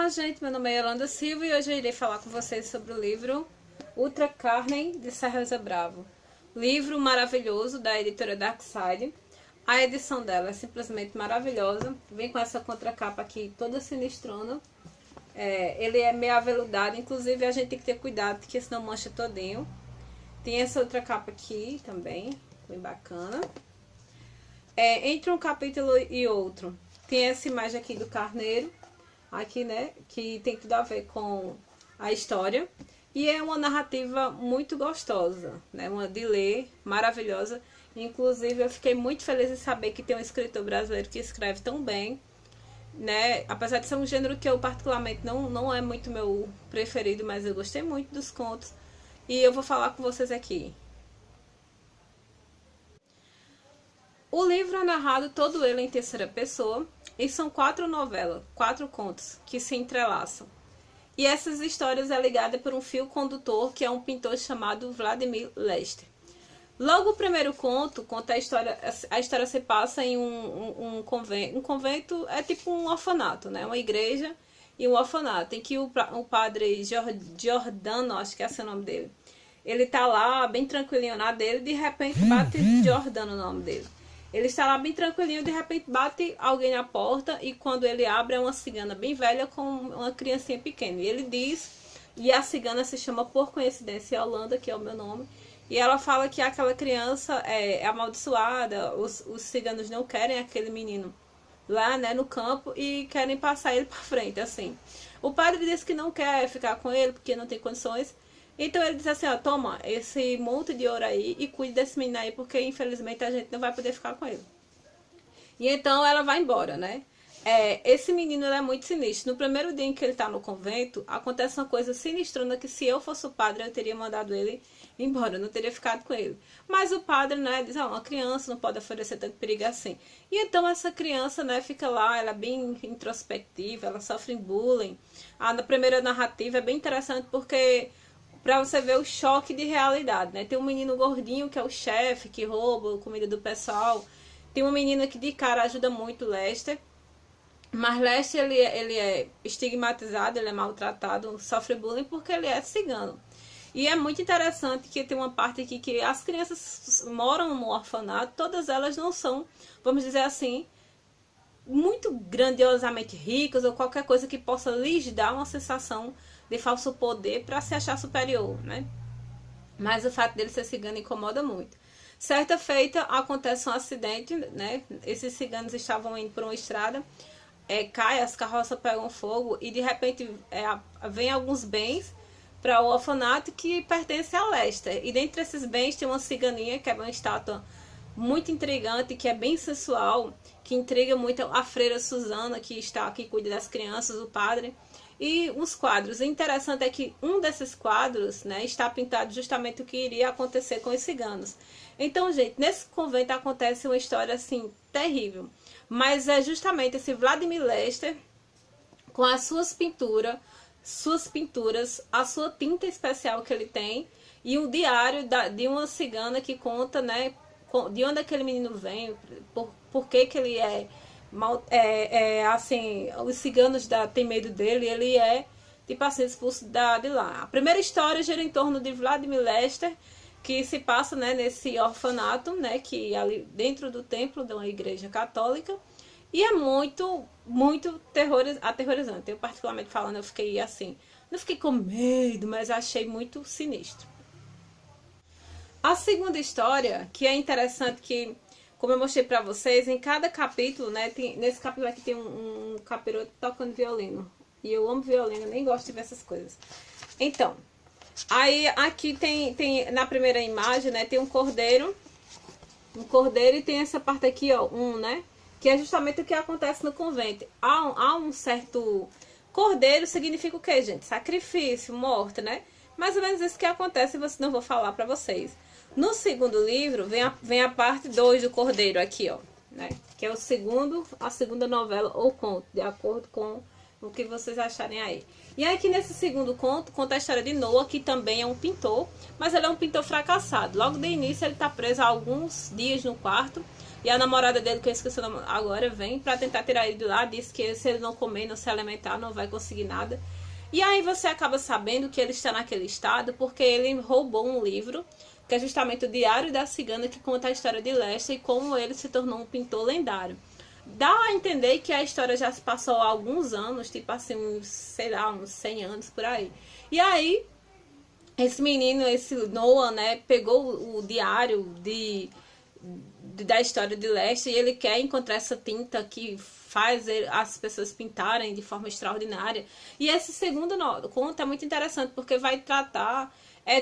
Olá, gente, meu nome é Yolanda Silva e hoje eu irei falar com vocês sobre o livro Ultra Carne, de Cerreza Bravo. Livro maravilhoso da editora Darkside. A edição dela é simplesmente maravilhosa. Vem com essa contracapa aqui toda sinistrona. Ele é meio aveludado, inclusive a gente tem que ter cuidado, porque senão mancha todinho. Tem essa outra capa aqui também, bem bacana. Entre um capítulo e outro, tem essa imagem aqui do carneiro. Aqui, né, que tem tudo a ver com a história. E é uma narrativa muito gostosa, né, uma de ler, maravilhosa. Inclusive, eu fiquei muito feliz em saber que tem um escritor brasileiro que escreve tão bem, né, apesar de ser um gênero que eu particularmente não é muito meu preferido, mas eu gostei muito dos contos. E eu vou falar com vocês aqui. O livro é narrado todo ele em terceira pessoa e são 4 novelas, 4 contos que se entrelaçam. E essas histórias é ligada por um fio condutor que é um pintor chamado Vladimir Lester. Logo o primeiro conto conta a história se passa em um convento. Um convento é tipo um orfanato, né? Uma igreja e um orfanato, em que o padre Giordano, acho que é esse o nome dele, ele tá lá bem tranquilinho na dele, de repente bate Giordano o nome dele. Ele está lá bem tranquilinho, de repente bate alguém na porta e quando ele abre é uma cigana bem velha com uma criancinha pequena. E ele diz, e a cigana se chama por coincidência Yolanda, que é o meu nome, e ela fala que aquela criança é amaldiçoada, os ciganos não querem aquele menino lá, né, no campo e querem passar ele para frente, assim. O padre diz que não quer ficar com ele porque não tem condições. Então ele diz assim, ó, toma esse monte de ouro aí e cuide desse menino aí, porque infelizmente a gente não vai poder ficar com ele. E então ela vai embora, né? Esse menino é muito sinistro. No primeiro dia em que ele tá no convento, acontece uma coisa sinistrona que se eu fosse o padre, eu teria mandado ele embora, eu não teria ficado com ele. Mas o padre, né, diz, uma criança não pode oferecer tanto perigo assim. E então essa criança, né, fica lá, ela é bem introspectiva, ela sofre bullying. Na primeira narrativa é bem interessante porque pra você ver o choque de realidade, né? Tem um menino gordinho que é o chefe, que rouba a comida do pessoal. Tem uma menina que de cara ajuda muito o Lester. Mas Lester, ele é estigmatizado, ele é maltratado, sofre bullying porque ele é cigano. E é muito interessante que tem uma parte aqui que as crianças moram no orfanato, todas elas não são, vamos dizer assim, muito grandiosamente ricas ou qualquer coisa que possa lhes dar uma sensação de falso poder para se achar superior, né? Mas o fato dele ser cigano incomoda muito. Certa feita acontece um acidente, né? Esses ciganos estavam indo por uma estrada, cai, as carroças pegam fogo e de repente vem alguns bens para o orfanato que pertence a Lester. E dentre esses bens tem uma ciganinha que é uma estátua muito intrigante, que é bem sensual, que intriga muito a freira Susana, que cuida das crianças, o padre. E os quadros. O interessante é que um desses quadros, né, está pintado justamente o que iria acontecer com os ciganos. Então, gente, nesse convento acontece uma história assim terrível. Mas é justamente esse Vladimir Lester, com as suas pinturas, a sua tinta especial que ele tem, e um diário de uma cigana que conta, né, de onde aquele menino vem, por que ele assim, os ciganos têm medo dele, ele é tipo assim expulso de lá. A primeira história gira em torno de Vladimir Lester, que se passa, né, nesse orfanato, né, que ali dentro do templo de uma igreja católica, e é muito aterrorizante. Eu particularmente falando, eu fiquei assim, não fiquei com medo, mas achei muito sinistro. A segunda história, que é interessante, que como eu mostrei pra vocês, em cada capítulo, né, nesse capítulo aqui tem um capiroto tocando violino. E eu amo violino, nem gosto de ver essas coisas. Então, aí aqui tem na primeira imagem, né, tem um cordeiro e tem essa parte aqui, ó, né, que é justamente o que acontece no convento. Há um certo... Cordeiro significa o quê, gente? Sacrifício, morte, né? Mais ou menos isso que acontece, não vou falar pra vocês. No segundo livro, vem a parte 2 do Cordeiro aqui, ó, né? Que é a segunda novela ou conto, de acordo com o que vocês acharem aí. E aqui nesse segundo conto, conta a história de Noah, que também é um pintor, mas ele é um pintor fracassado. Logo de início ele tá preso há alguns dias no quarto E a namorada dele, que eu esqueci o nome agora, vem pra tentar tirar ele de lá, diz que se ele não comer, não se alimentar, não vai conseguir nada. E aí você acaba sabendo que ele está naquele estado porque ele roubou um livro, que é justamente o Diário da Cigana, que conta a história de Lester e como ele se tornou um pintor lendário. Dá a entender que a história já se passou há alguns anos, tipo assim, uns, sei lá, uns 100 anos por aí. E aí, esse menino, esse Noah, né, pegou o diário da história de Lester e ele quer encontrar essa tinta que faz as pessoas pintarem de forma extraordinária. E esse segundo conto é muito interessante porque vai tratar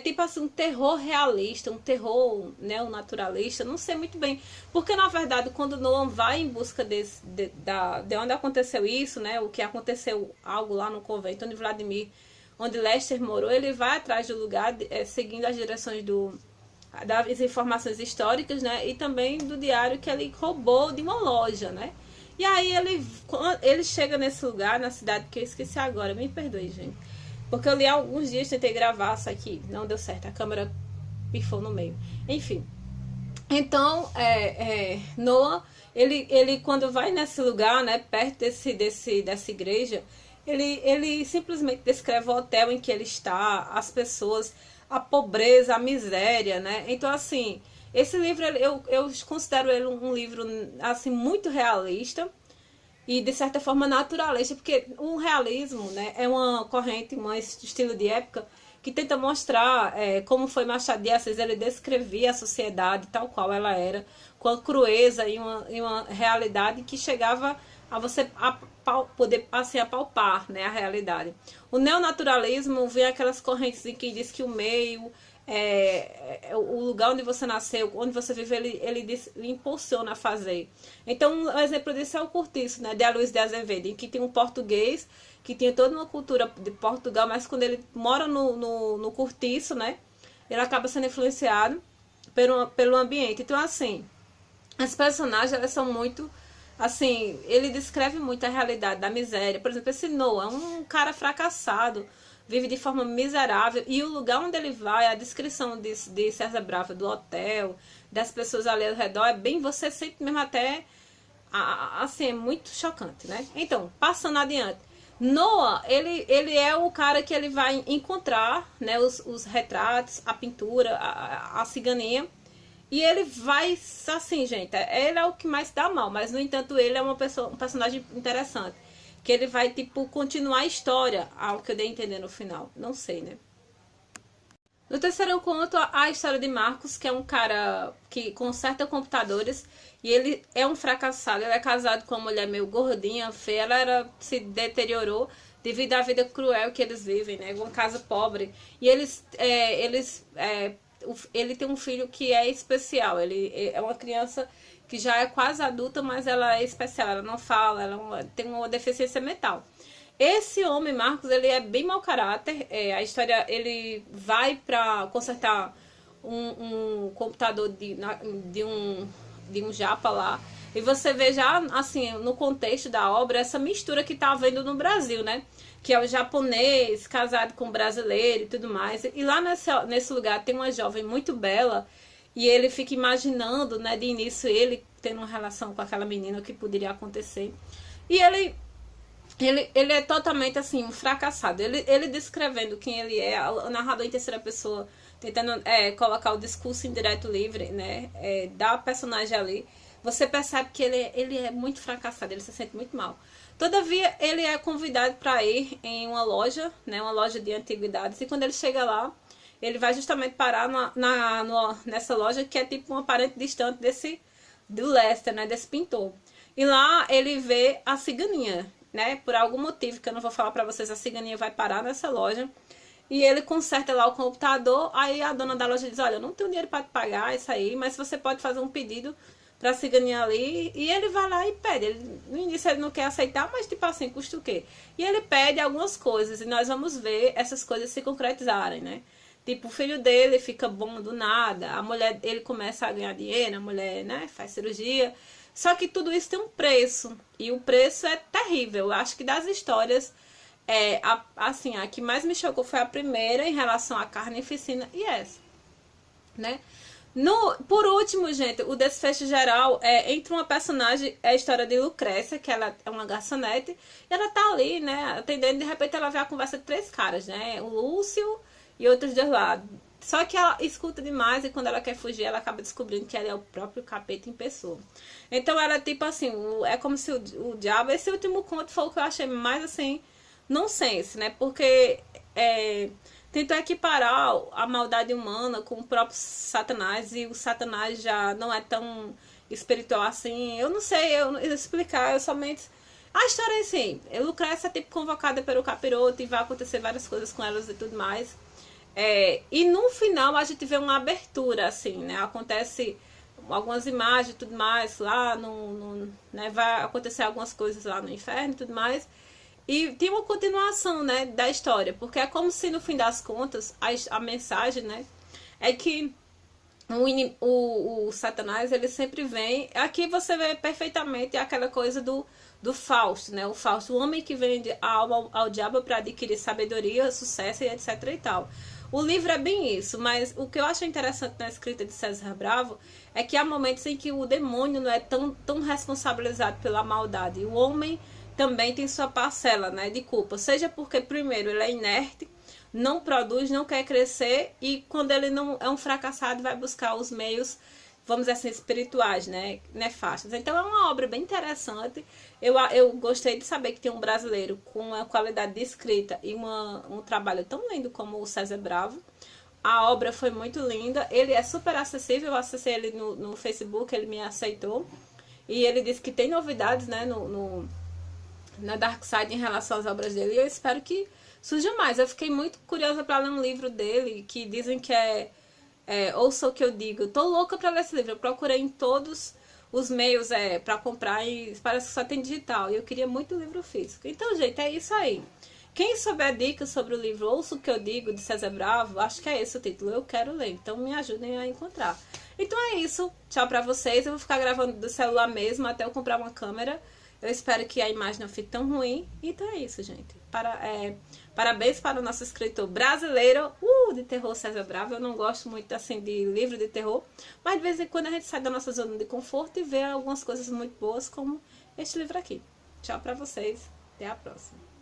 tipo assim um terror realista, um terror neonaturalista, não sei muito bem, porque na verdade quando Noah vai em busca de onde aconteceu isso, né, o que aconteceu algo lá no convento onde Vladimir, onde Lester morou, ele vai atrás do lugar seguindo as direções das informações históricas, né, e também do diário que ele roubou de uma loja, né. E aí ele chega nesse lugar, na cidade que eu esqueci agora, me perdoe, gente. Porque eu li há alguns dias, tentei gravar isso aqui, não deu certo, a câmera pifou no meio. Enfim, então, Noah, ele quando vai nesse lugar, né, perto dessa igreja, ele simplesmente descreve o hotel em que ele está, as pessoas, a pobreza, a miséria, né? Então, assim, esse livro, eu considero ele um livro, assim, muito realista e, de certa forma, naturalista, porque o realismo, né, é uma corrente, um estilo de época que tenta mostrar como foi Machado de Assis. Ele descrevia a sociedade tal qual ela era, com a crueza e uma realidade que chegava a você poder assim, apalpar, né, a realidade. O neonaturalismo vem aquelas correntes em que diz que o meio, o lugar onde você nasceu, onde você vive, ele impulsiona a fazer. Então, um exemplo disso é o Cortiço, né, de Aloysio de Azevedo, em que tem um português que tinha toda uma cultura de Portugal, mas quando ele mora no Cortiço, né, ele acaba sendo influenciado pelo ambiente. Então, assim, as personagens, elas são muito, assim, ele descreve muito a realidade da miséria. Por exemplo, esse Noah é um cara fracassado, vive de forma miserável, e o lugar onde ele vai, a descrição de César Brava, do hotel, das pessoas ali ao redor, é bem, você sente mesmo até, assim, é muito chocante, né? Então, passando adiante, Noah, ele é o cara que ele vai encontrar, né, os retratos, a pintura, a ciganinha, e ele vai, assim, gente, ele é o que mais dá mal, mas, no entanto, ele é um personagem interessante, que ele vai, tipo, continuar a história, ao que eu dei a entender no final, não sei, né. No terceiro eu conto a história de Marcos, que é um cara que conserta computadores, e ele é um fracassado. Ele é casado com uma mulher meio gordinha, feia, ela se deteriorou devido à vida cruel que eles vivem, né, uma casa pobre, e ele tem um filho que é especial. Ele é uma criança que já é quase adulta, mas ela é especial, ela não fala, tem uma deficiência mental. Esse homem, Marcos, ele é bem mau caráter. A história, ele vai para consertar um computador de um japa lá. E você vê já, assim, no contexto da obra, essa mistura que tá havendo no Brasil, né? Que é o japonês casado com o brasileiro e tudo mais. E lá nesse lugar tem uma jovem muito bela. E ele fica imaginando, né, de início, ele tendo uma relação com aquela menina, o que poderia acontecer. E ele é totalmente, assim, um fracassado. Ele descrevendo quem ele é, o narrador em terceira pessoa, tentando colocar o discurso indireto livre, né, da personagem ali. Você percebe que ele é muito fracassado, ele se sente muito mal. Todavia, ele é convidado para ir em uma loja, né, uma loja de antiguidades, e quando ele chega lá, ele vai justamente parar nessa loja que é tipo uma parente distante do Lester, né, desse pintor. E lá ele vê a ciganinha, né, por algum motivo que eu não vou falar pra vocês, a ciganinha vai parar nessa loja. E ele conserta lá o computador, aí a dona da loja diz, olha, eu não tenho dinheiro para te pagar isso aí, mas você pode fazer um pedido pra ciganinha ali, e ele vai lá e pede. No início ele não quer aceitar, mas tipo assim, custa o quê? E ele pede algumas coisas, e nós vamos ver essas coisas se concretizarem, né? Tipo, o filho dele fica bom do nada, a mulher, ele começa a ganhar dinheiro, a mulher, né, faz cirurgia. Só que tudo isso tem um preço, e o preço é terrível. Eu acho que das histórias, assim, a que mais me chocou foi a primeira em relação à carnificina, e essa, né? Por último, gente, o desfecho geral é entre uma personagem, é a história de Lucrécia, que ela é uma garçonete, e ela tá ali, né, atendendo, de repente ela vê a conversa de três caras, né, o Lúcio e outros dois lá. Só que ela escuta demais e quando ela quer fugir, ela acaba descobrindo que ela é o próprio capeta em pessoa. Então ela, tipo assim, é como se o diabo... Esse último conto foi o que eu achei mais, assim, nonsense, né? Porque tentou equiparar a maldade humana com o próprio Satanás e o Satanás já não é tão espiritual assim. Eu não sei eu explicar, eu somente... A história é assim, Lucrécia é tipo convocada pelo capiroto e vai acontecer várias coisas com elas e tudo mais. E no final a gente vê uma abertura, assim, né? Acontece algumas imagens e tudo mais lá, né? Vai acontecer algumas coisas lá no inferno e tudo mais. E tem uma continuação, né, da história, porque é como se no fim das contas a mensagem, né, é que o Satanás, ele sempre vem. Aqui você vê perfeitamente aquela coisa do Fausto, né? O Fausto, o homem que vende a alma ao diabo para adquirir sabedoria, sucesso e etc e tal. O livro é bem isso, mas o que eu acho interessante na escrita de César Bravo é que há momentos em que o demônio não é tão responsabilizado pela maldade. E o homem também tem sua parcela, né, de culpa. Seja porque, primeiro, ele é inerte, não produz, não quer crescer, e quando ele não é um fracassado, vai buscar os meios, vamos dizer assim, espirituais, né, nefastos. Então é uma obra bem interessante. Eu gostei de saber que tem um brasileiro com uma qualidade de escrita e um trabalho tão lindo como o César Bravo. A obra foi muito linda, ele é super acessível, eu acessei ele no Facebook, ele me aceitou, e ele disse que tem novidades, né, na Dark Side em relação às obras dele, e eu espero que surja mais. Eu fiquei muito curiosa para ler um livro dele, que dizem que Ouça o que eu digo. Tô louca para ler esse livro, eu procurei em todos os meios para comprar e parece que só tem digital, e eu queria muito o livro físico. Então, gente, é isso aí. Quem souber dicas sobre o livro Ouça o que eu digo, de César Bravo, acho que é esse o título, eu quero ler, então me ajudem a encontrar. Então é isso, tchau pra vocês, eu vou ficar gravando do celular mesmo até eu comprar uma câmera. Eu espero que a imagem não fique tão ruim. Então é isso, gente. Parabéns para o nosso escritor brasileiro de terror, César Bravo. Eu não gosto muito assim de livro de terror, mas de vez em quando a gente sai da nossa zona de conforto e vê algumas coisas muito boas, como este livro aqui. Tchau pra vocês, até a próxima.